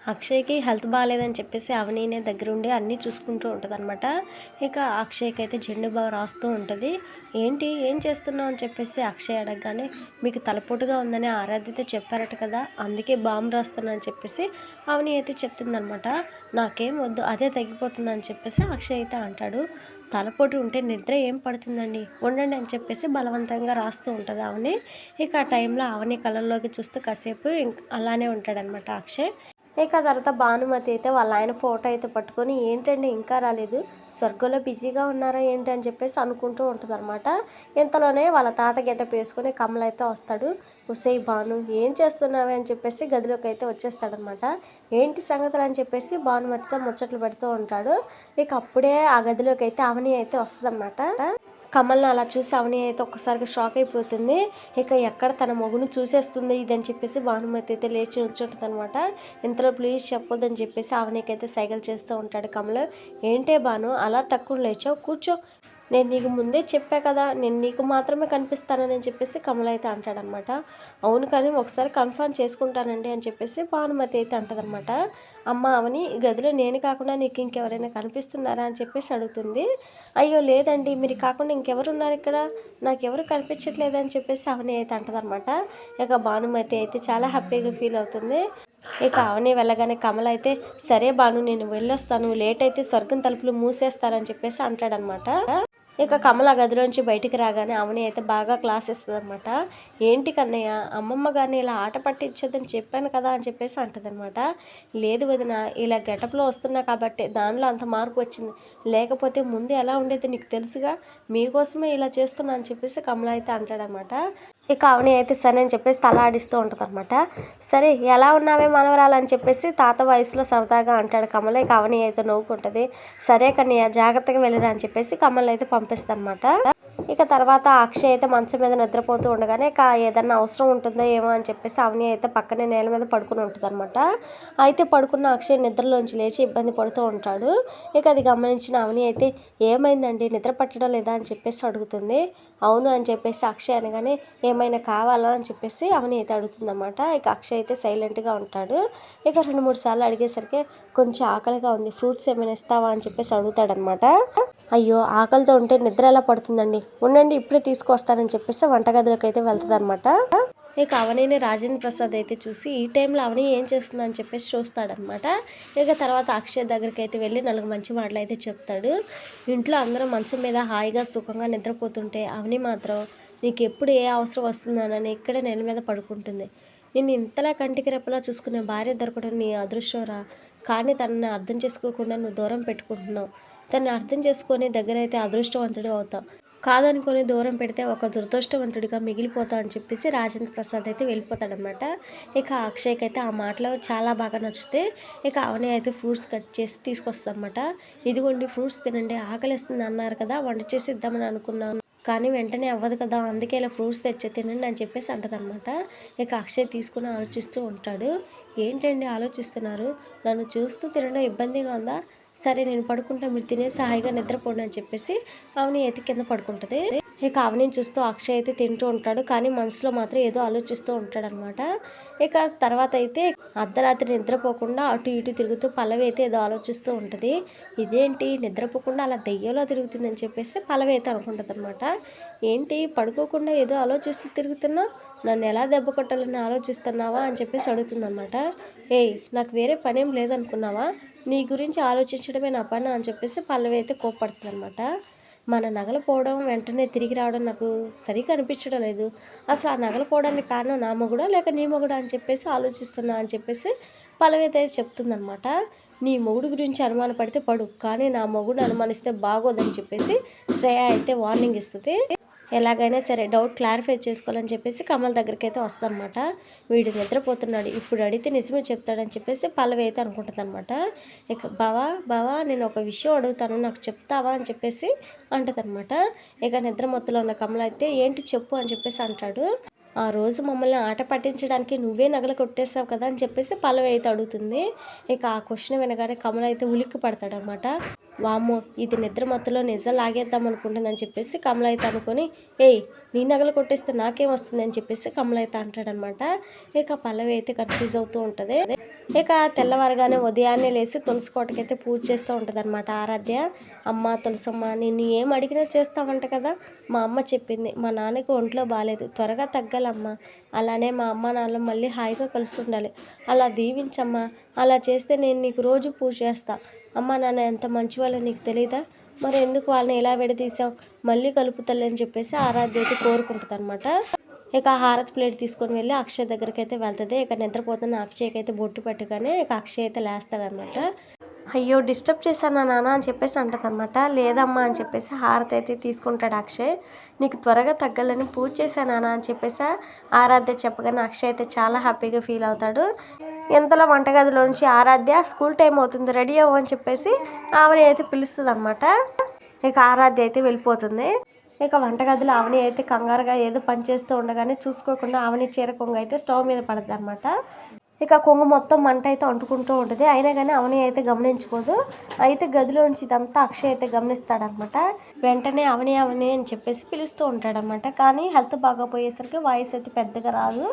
అక్షయ్‌కి health బాలేదని చెప్పేసి అవనీనే దగ్గరుండి అన్నీ చూసుకుంటూ ఉంటదనమాట. ఇక అక్షయ్‌కైతే జెండు బామ్ రాస్తూ ఉంటది. "ఏంటి? ఏం చేస్తున్నావు?" అని చెప్పేసి అక్షయ్ అడగగానే, "మీకు తలపోటుగా ఉందని ఆరాధ్యతో చెప్పారట కదా! అందుకే బామ్ రాస్తున్నా" అని చెప్పేసి అవని అయితే చెప్తుందనమాట. "నాకేం వద్దు. అదే తగ్గిపోతుందని" చెప్పేసి అక్షయ్ అయితే అంటాడు. తలపోటు ఉంటే నిద్ర ఏం పడుతుందండి, ఉండండి అని చెప్పేసి బలవంతంగా రాస్తూ ఉంటది అవని. ఇక ఆ టైంలో అవని కళ్ళల్లోకి చూస్తూ కాసేపు అలానే ఉంటాడనమాట అక్షయ్. ఇక తర్వాత భానుమతి అయితే వాళ్ళ ఆయన ఫోటో అయితే పట్టుకొని, "ఏంటండి ఇంకా రాలేదు? స్వర్గంలో బిజీగా ఉన్నారా ఏంటి?" అని చెప్పేసి అనుకుంటూ ఉంటుందన్నమాట. ఇంతలోనే వాళ్ళ తాత గెటప్ వేసుకొని కమల్ అయితే వస్తాడు. "ఒసేయ్ భాను, ఏం చేస్తున్నావే?" అని చెప్పేసి గదిలోకి అయితే వచ్చేస్తాడనమాట. "ఏంటి సంగతులు?" అని చెప్పేసి భానుమతితో ముచ్చట్లు పెడుతూ ఉంటాడు. ఇక అప్పుడే ఆ గదిలోకి అయితే అవని అయితే వస్తుందన్నమాట. కమల్ని అలా చూసి అవని అయితే ఒక్కసారిగా షాక్ అయిపోతుంది. ఇక ఎక్కడ తన మొగుడిని చూసేస్తుంది ఇదని చెప్పేసి భానుమతి అయితే లేచి నిల్చుంటుందనమాట. ఇంతలో ప్లీజ్ చెప్పొద్దని చెప్పేసి అవనికైతే సైగలు చేస్తూ ఉంటాడు కమల్. "ఏంటే భాను అలా టక్కున లేచావు, కూర్చో, నేను నీకు ముందే చెప్పా కదా, నేను నీకు మాత్రమే కనిపిస్తానని చెప్పేసి కమల్ అయితే అంటాడనమాట. "అవును కానీ ఒకసారి కన్ఫర్మ్ చేసుకుంటానండి" అని చెప్పేసి భానుమతి అయితే అంటదనమాట. "అమ్మ అవని, ఈ గదిలో నేను కాకుండా నీకు ఇంకెవరైనా కనిపిస్తున్నారా?" అని చెప్పేసి అడుగుతుంది. "అయ్యో లేదండి, మీరు కాకుండా ఇంకెవరున్నారు ఇక్కడ, నాకెవరు కనిపించట్లేదు" అని చెప్పేసి అవని అయితే అంటదనమాట. ఇక భానుమతి అయితే చాలా హ్యాపీగా ఫీల్ అవుతుంది. ఇక అవని వెళ్ళగానే కమల్ అయితే, "సరే భాను, నేను వెళ్ళొస్తాను, లేట్ అయితే స్వర్గం తలుపులు మూసేస్తారని" చెప్పేసి అంటాడనమాట. ఇక కమల గదిలోంచి బయటికి రాగానే అవని అయితే బాగా క్లాస్ ఇస్తుందన్నమాట. "ఏంటి కన్నయ్య, అమ్మమ్మ గారిని ఇలా ఆట పట్టించొద్దని చెప్పాను కదా" అని చెప్పేసి అంటదనమాట. "లేదు వదిన, ఇలా గెటప్లో వస్తున్నా కాబట్టి దానిలో అంత మార్పు వచ్చింది, లేకపోతే ముందు ఎలా ఉండేది నీకు తెలుసుగా, మీకోసమే ఇలా చేస్తున్నా" అని చెప్పేసి కమల అయితే అంటాడనమాట. ఇక అవని అయితే సరే అని చెప్పేసి తల ఆడిస్తూ ఉంటుందన్నమాట. "సరే ఎలా ఉన్నావే మనవరాలు" అని చెప్పేసి తాత వయసులో సరదాగా అంటాడు కమల. ఇక అవని అయితే నవ్వుకుంటుంది. "సరే కన్నయ్య, జాగ్రత్తగా వెళ్ళిరా" అని చెప్పేసి కమల్ అయితే పంపిస్తానమాట. ఇక తర్వాత అక్షయ్ అయితే మంచం మీద నిద్రపోతూ ఉండగానే ఇక ఏదన్నా అవసరం ఉంటుందో ఏమో అని చెప్పేసి అవని అయితే పక్కనే నేల మీద పడుకుని ఉంటుంది అనమాట. అయితే పడుకున్న అక్షయ్ నిద్రలోంచి లేచి ఇబ్బంది పడుతూ ఉంటాడు. ఇక అది గమనించిన అవని అయితే, "ఏమైందండి, నిద్ర పట్టడం లేదా?" అని చెప్పేసి అడుగుతుంది. "అవును" అని చెప్పేసి అక్షయ్ అనగానే, "ఏమైనా కావాలా?" అని చెప్పేసి అవని అయితే అడుగుతుందన్నమాట. ఇక అక్షయ్ అయితే సైలెంట్గా ఉంటాడు. ఇక 2-3 సార్లు అడిగేసరికి, "కొంచెం ఆకలిగా ఉంది, ఫ్రూట్స్ ఏమైనా ఇస్తావా?" అని చెప్పేసి అడుగుతాడనమాట. "అయ్యో ఆకలితో ఉంటే నిద్ర ఎలా పడుతుందండి, ఉండండి ఇప్పుడే తీసుకొస్తానని" చెప్పేసి వంటగదిలోకి అయితే వెళ్తుందనమాట. ఇక అవనిని రాజేంద్ర ప్రసాద్ అయితే చూసి, ఈ టైంలో అవని ఏం చేస్తుందని చెప్పేసి చూస్తాడనమాట. ఇక తర్వాత అక్షయ్ దగ్గరికి అయితే వెళ్ళి 4 మంచి మాటలు అయితే చెప్తాడు. ఇంట్లో అందరూ మంచం మీద హాయిగా సుఖంగా నిద్రపోతుంటే అవని మాత్రం నీకు ఎప్పుడు ఏ అవసరం వస్తుందోనని ఇక్కడే నేల మీద పడుకుంటుంది. నిన్ను ఇంతలా కంటికి రెప్పలా చూసుకునే భార్య దొరకడం నీ అదృష్టంరా. కానీ తనని అర్థం చేసుకోకుండా నువ్వు దూరం పెట్టుకుంటున్నావు. తనని అర్థం చేసుకొని దగ్గరైతే అదృష్టవంతుడు అవుతావు. కాదనుకొని దూరం పెడితే ఒక దురదృష్టవంతుడిగా మిగిలిపోతావు అని చెప్పేసి రాజేంద్ర ప్రసాద్ అయితే వెళ్ళిపోతాడనమాట. ఇక అక్షయ్కి అయితే ఆ మాటలు చాలా బాగా నచ్చుతాయి. ఇక అవని అయితే ఫ్రూట్స్ కట్ చేసి తీసుకొస్తాదన్నమాట. "ఇదిగోండి ఫ్రూట్స్ తినండి, ఆకలిస్తుంది అన్నారు కదా, వంట చేసి ఇద్దామని అనుకున్నాను, కానీ వెంటనే అవ్వదు కదా, అందుకే ఇలా ఫ్రూట్స్ తెచ్చి తినండి" అని చెప్పేసి అంటదనమాట. ఇక అక్షయ్ తీసుకుని ఆలోచిస్తూ ఉంటాడు. "ఏంటండి ఆలోచిస్తున్నారు, నన్ను చూస్తూ తినడం ఇబ్బందిగా ఉందా? సరే నేను పడుకుంటా, మీరు తినేసి హాయిగా నిద్రపోండి" అని చెప్పేసి అవని అయితే కింద పడుకుంటుంది. ఇక అవనిని చూస్తూ అక్షయ్ అయితే తింటూ ఉంటాడు. కానీ మనసులో మాత్రం ఏదో ఆలోచిస్తూ ఉంటాడనమాట. ఇక తర్వాత అయితే అర్ధరాత్రి నిద్రపోకుండా అటు ఇటు తిరుగుతూ పల్లవి అయితే ఏదో ఆలోచిస్తూ ఉంటుంది. ఇదేంటి నిద్రపోకుండా అలా దెయ్యంలో తిరుగుతుందని చెప్పేసి పల్లవి అయితే అనుకుంటుందన్నమాట. "ఏంటి పడుకోకుండా ఏదో ఆలోచిస్తూ తిరుగుతున్నావు, నన్ను ఎలా దెబ్బ కొట్టాలని ఆలోచిస్తున్నావా?" అని చెప్పేసి అడుగుతుందన్నమాట. "ఏయ్, నాకు వేరే పనేం లేదనుకున్నావా, నీ గురించి ఆలోచించడమే నా పని" అని చెప్పేసి పల్లవి అయితే కోప్పడుతుందన్నమాట. "మన నగలు పోవడం, వెంటనే తిరిగి రావడం నాకు సరిగ్గా అనిపించడం లేదు. అసలు ఆ నగలు పోవడానికి కారణం నా మొగుడా లేక నీ మొగుడా అని చెప్పేసి ఆలోచిస్తున్నా" అని చెప్పేసి పల్లవి అయితే చెప్తుందనమాట. "నీ మొగుడు గురించి అనుమానపడితే పడు, కానీ నా మొగుడు అనుమానిస్తే బాగోదని" చెప్పేసి శ్రేయ అయితే వార్నింగ్ ఇస్తుంది. ఎలాగైనా సరే డౌట్ క్లారిఫై చేసుకోవాలని చెప్పేసి కమల్ దగ్గరికి అయితే వస్తుందన్నమాట. వీడు నిద్రపోతున్నాడు, ఇప్పుడు అడిగితే నిజమే చెప్తాడని చెప్పేసి పల్లవి అయితే అనుకుంటుందన్నమాట. ఇక "బావా బావా, నేను ఒక విషయం అడుగుతాను, నాకు చెప్తావా?" అని చెప్పేసి అంటదనమాట. ఇక నిద్ర మత్తులో ఉన్న కమల్ అయితే, "ఏంటి చెప్పు" అని చెప్పేసి అంటాడు. "ఆ రోజు మమ్మల్ని ఆట పట్టించడానికి నువ్వే నగలు కొట్టేసావు కదా" అని చెప్పేసి పల్లవి అయితే అడుగుతుంది. ఇక ఆ క్వశ్చన్ వినగానే కమల్ అయితే ఉలిక్కి పడతాడనమాట. వామ్మో, ఇది నిద్ర మత్తులో నిజం లాగేద్దాం అనుకుంటుందని చెప్పేసి కమల్ అయితే అనుకొని, "ఏయ్, నీ నగలు కొట్టేస్తే నాకేం వస్తుంది అని చెప్పేసి కమల్ అయితే అంటాడనమాట. ఇక పల్లవి అయితే కన్ఫ్యూజ్ అవుతూ ఉంటుంది. ఇక తెల్లవారుగానే ఉదయాన్నే లేచి తులసి కోటకైతే పూజ చేస్తూ ఉంటుంది అనమాట ఆరాధ్య. అమ్మ తులసమ్మ, నిన్ను ఏం అడిగినా చేస్తావంట కదా, మా అమ్మ చెప్పింది, మా నాన్నకి ఒంట్లో బాగాలేదు, త్వరగా తగ్గాలమ్మా, అలానే మా అమ్మ నాన్న మళ్ళీ హాయిగా కలిసి ఉండాలి, అలా దీవించమ్మా, అలా చేస్తే నేను నీకు రోజు పూజ చేస్తా, అమ్మ నాన్న ఎంత మంచి వాళ్ళో నీకు తెలీదా, మరి ఎందుకు వాళ్ళని ఎలా విడదీసావు, మళ్ళీ కలుపుతలే అని చెప్పేసి ఆరాధ్య అయితే కోరుకుంటుంది అనమాట. ఇక హారతి ప్లేట్ తీసుకొని వెళ్ళి అక్షయ్ దగ్గరికి అయితే వెళ్తుంది. ఇక నిద్రపోతున్న అక్షయ్కి అయితే బొట్టు పెట్టగానే ఇక అక్షయ్ అయితే లేస్తాడనమాట. అయ్యో డిస్టర్బ్ చేశానా నాన్న అని చెప్పేసి అంటుంది అనమాట. లేదమ్మా అని చెప్పేసి హారతి అయితే తీసుకుంటాడు అక్షయ్. నీకు త్వరగా తగ్గాలని పూజ చేశానా అని చెప్పేసి ఆరాధ్య చెప్పగానే అక్షయ్ అయితే చాలా హ్యాపీగా ఫీల్ అవుతాడు. ఇంతలో వంటగదిలో నుంచి ఆరాధ్య స్కూల్ టైం అవుతుంది రెడీ అవ్వు అని చెప్పేసి ఆవిడ అయితే పిలుస్తుంది అనమాట. ఇక ఆరాధ్య అయితే వెళ్ళిపోతుంది. ఇక వంటగదిలో అవని అయితే కంగారుగా ఏదో పని చేస్తూ ఉండగానే చూసుకోకుండా అవని చీర కొంగు అయితే స్టవ్ మీద పడుతుంది అనమాట. ఇక కొంగు మొత్తం మంట అయితే అంటుకుంటూ ఉంటుంది. అయినా కానీ అవని అయితే గమనించుకోదు. అయితే గదిలోంచి ఇదంతా అక్షయ్ అయితే గమనిస్తాడనమాట. వెంటనే అవని అవని అని చెప్పేసి పిలుస్తూ ఉంటాడనమాట. కానీ హెల్త్ బాగోపోయేసరికి వాయిస్ అయితే పెద్దగా రాదు.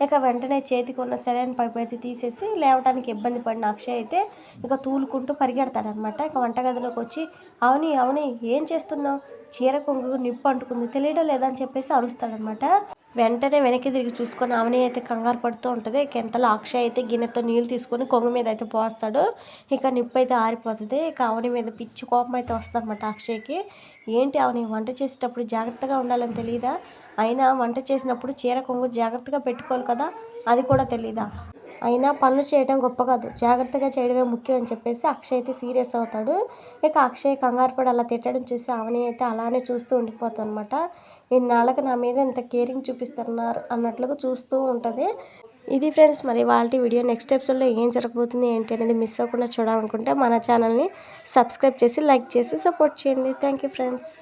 ఇక వెంటనే చేతికి ఉన్న సెలైన్ పైప్ అయితే తీసేసి లేవడానికి ఇబ్బంది పడిన అక్షయ్ అయితే ఇక తూలుకుంటూ పరిగెడతాడనమాట. ఇక వంటగదిలోకి వచ్చి అవని అవని ఏం చేస్తున్నావు, చీర కొంగు నిప్పు అంటుకుంది తెలియడం లేదని చెప్పేసి అరుస్తాడనమాట. వెంటనే వెనక్కి తిరిగి చూసుకొని అవని అయితే కంగారు పడుతూ ఉంటుంది. ఇక ఎంతలో అక్షయ్ అయితే గిన్నెతో నీళ్ళు తీసుకొని కొంగు మీద అయితే పోస్తాడు. ఇక నిప్పు అయితే ఆరిపోతుంది. ఇక అవని మీద పిచ్చి కోపం అయితే వస్తుంది అనమాట అక్షయ్కి. ఏంటి అవని వంట చేసేటప్పుడు జాగ్రత్తగా ఉండాలని తెలియదా, అయినా వంట చేసినప్పుడు చీర కొంగు జాగ్రత్తగా పెట్టుకోవాలి కదా, అది కూడా తెలీదా, అయినా పనులు చేయడం గొప్ప కాదు, జాగ్రత్తగా చేయడమే ముఖ్యం అని చెప్పేసి అక్షయ్ అయితే సీరియస్ అవుతాడు. ఇక అక్షయ్ కంగారు పడి అలా తిట్టడం చూసి అవని అయితే అలానే చూస్తూ ఉండిపోతుంది అనమాట. ఇన్నాళ్ళకి నా మీద ఎంత కేరింగ్ చూపిస్తున్నారు అన్నట్లుగా చూస్తూ ఉంటుంది. ఇది ఫ్రెండ్స్ మరి వాళ్ళ వీడియో. నెక్స్ట్ ఎపిసోడ్లో ఏం జరగబోతుంది ఏంటి అనేది మిస్ అవ్వకుండా చూడాలనుకుంటే మన ఛానల్ని సబ్స్క్రైబ్ చేసి లైక్ చేసి సపోర్ట్ చేయండి. Thank you friends.